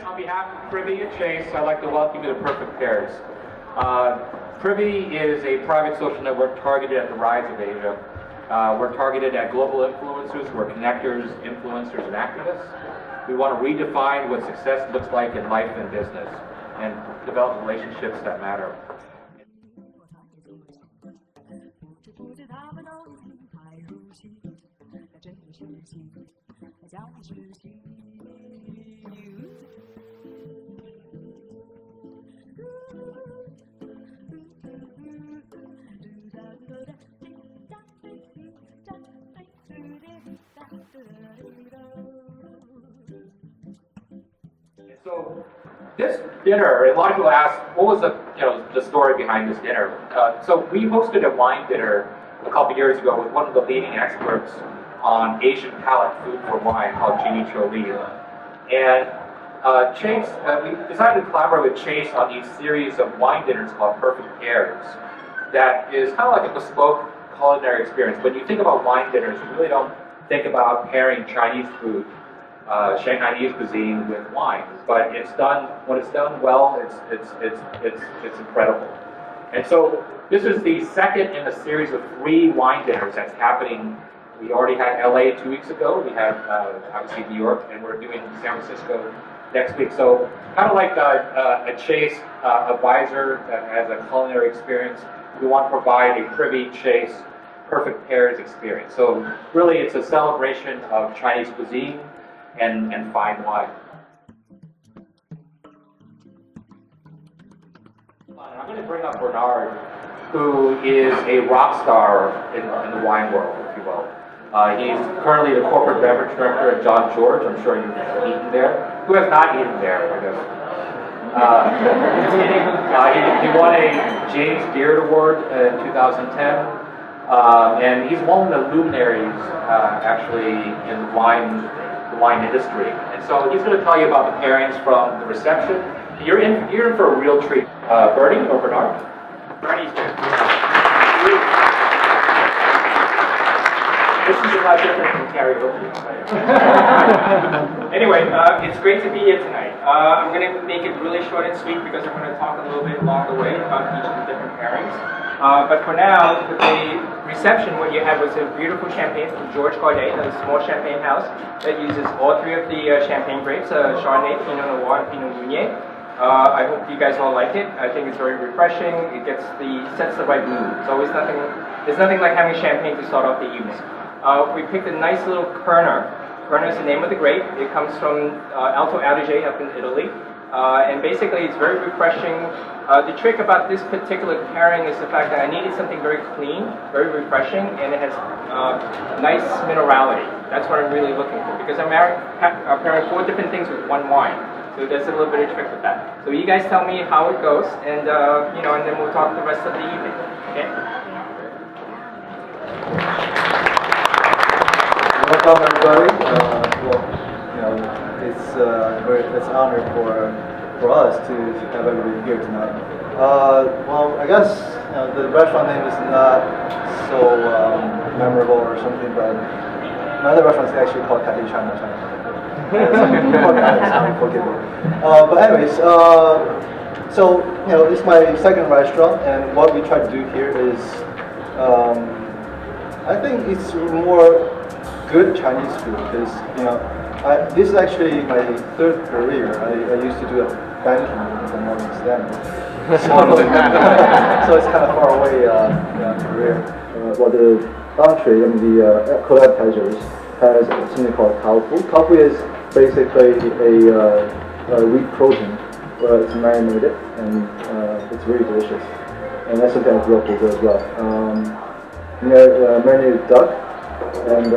On behalf of Privy and Chase, I'd like to welcome you to Perfect Pairs. Privy is a private social network targeted at the rise of Asia. We're targeted at global influencers. We're connectors, influencers, and activists. We want to redefine what success looks like in life and business and develop relationships that matter. So this dinner, a lot of people ask, what was the story behind this dinner? So we hosted a wine dinner a couple years ago with one of the leading experts on Asian palate food for wine called Jeannie Cho Lee. And Chase, we decided to collaborate with Chase on these series of wine dinners called Perfect Pairs. That is kind of like a bespoke culinary experience. When you think about wine dinners, you really don't think about pairing Chinese food, Shanghainese cuisine with wine, but when it's done well, it's incredible. And so this is the second in a series of 3 wine dinners that's happening. We already had LA 2 weeks ago. We had obviously New York, and we're doing San Francisco next week. So kind of like a Chase advisor that has a culinary experience, we want to provide a Privy Chase Perfect Pairs experience. So really, it's a celebration of Chinese cuisine and fine wine. I'm going to bring up Bernard, who is a rock star in the wine world, if you will. He's currently the corporate beverage director at John George. I'm sure you've eaten there. Who has not eaten there, I guess? He won a James Beard Award in 2010. And he's one of the luminaries, actually, in the wine industry. And so he's going to tell you about the pairings from the reception. You're in for a real treat. Bernie or Bernard? Bernie's here. This is a lot different from karaoke. Anyway, it's great to be here tonight. I'm going to make it really short and sweet because I'm going to talk a little bit along the way about each of the different pairings. But for now, with the reception, what you had was a beautiful champagne from George Godet, a small champagne house that uses all 3 of the champagne grapes, Chardonnay, Pinot Noir, and Pinot Meunier. I hope you guys all like it. I think it's very refreshing. It sets the right mood. There's nothing like having champagne to start off the evening. We picked a nice little Kerner. Kerner is the name of the grape. It comes from Alto Adige up in Italy. And basically it's very refreshing. The trick about this particular pairing is the fact that I needed something very clean, very refreshing, and it has nice minerality. That's what I'm really looking for, because I'm pairing 4 different things with one wine. So there's a little bit of trick with that. So you guys tell me how it goes, and and then we'll talk the rest of the evening. Okay? Welcome everybody. It's an honor for us to have everybody here tonight. I guess the restaurant name is not so memorable or something, but my other restaurant is actually called Cathay China. Forgive me. But anyways, so this is my second restaurant, and what we try to do here is, I think it's more good Chinese food, because this is actually my 3rd career. I used to do a banking at Morgan Stanley, so it's kind of far away career. For the entree, the cold appetizers has something called tofu. Tofu is basically a wheat protein. It's marinated, and it's really delicious. And that's something I grew up with as well. Marinated duck and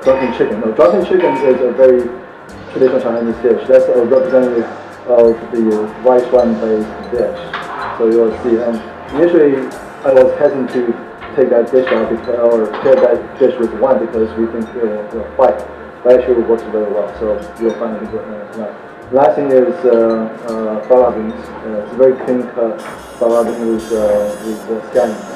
drunken chicken. Now, drunken chicken is a very traditional Chinese dish. That's a representative of the rice wine-based dish. So you'll see. And initially, I was hesitant to take that dish out or pair that dish with wine because we think it will fight. But actually, it works very well. So you'll find it tonight. Last thing is fava beans. It's a very clean cut fava bean with scallions.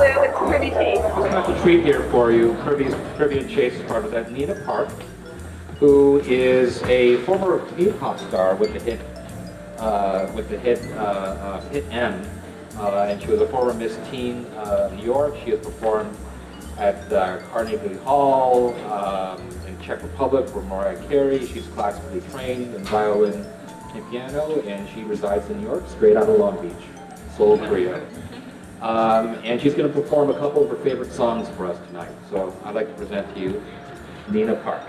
blue with Privy Chase. Just got the treat here for you. Privy and Chase is part of that. Nina Park, who is a former hip-hop star with the hit Hit M, and she was a former Miss Teen New York. She has performed at Carnegie Hall in Czech Republic for Mariah Carey. She's classically trained in violin and piano, and she resides in New York, straight out of Long Beach, Seoul, Korea. And she's going to perform a couple of her favorite songs for us tonight. So I'd like to present to you Nina Park.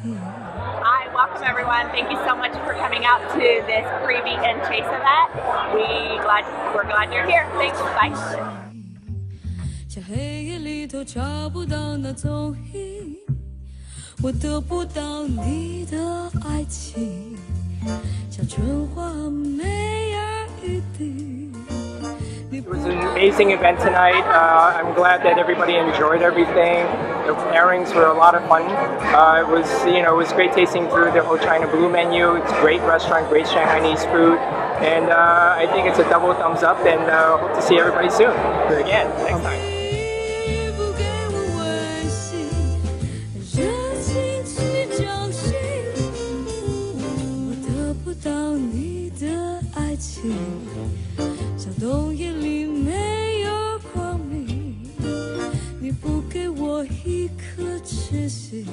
Hi, welcome everyone. Thank you so much for coming out to this Privy and Chase event. We're glad you're here. Thanks. Bye. 在黑夜里头找不到那踪影，我得不到你的爱情，像春花美而雨滴。It was an amazing event tonight. I'm glad that everybody enjoyed everything. The pairings were a lot of fun. It was great tasting through the whole China Blue menu. It's a great restaurant, great Shanghainese food, and I think it's a double thumbs up. And hope to see everybody soon. Again, next time. 不给我温馨，热情去找寻，我得不到你的爱情，像冬夜里没有光明，你不给我一颗痴心。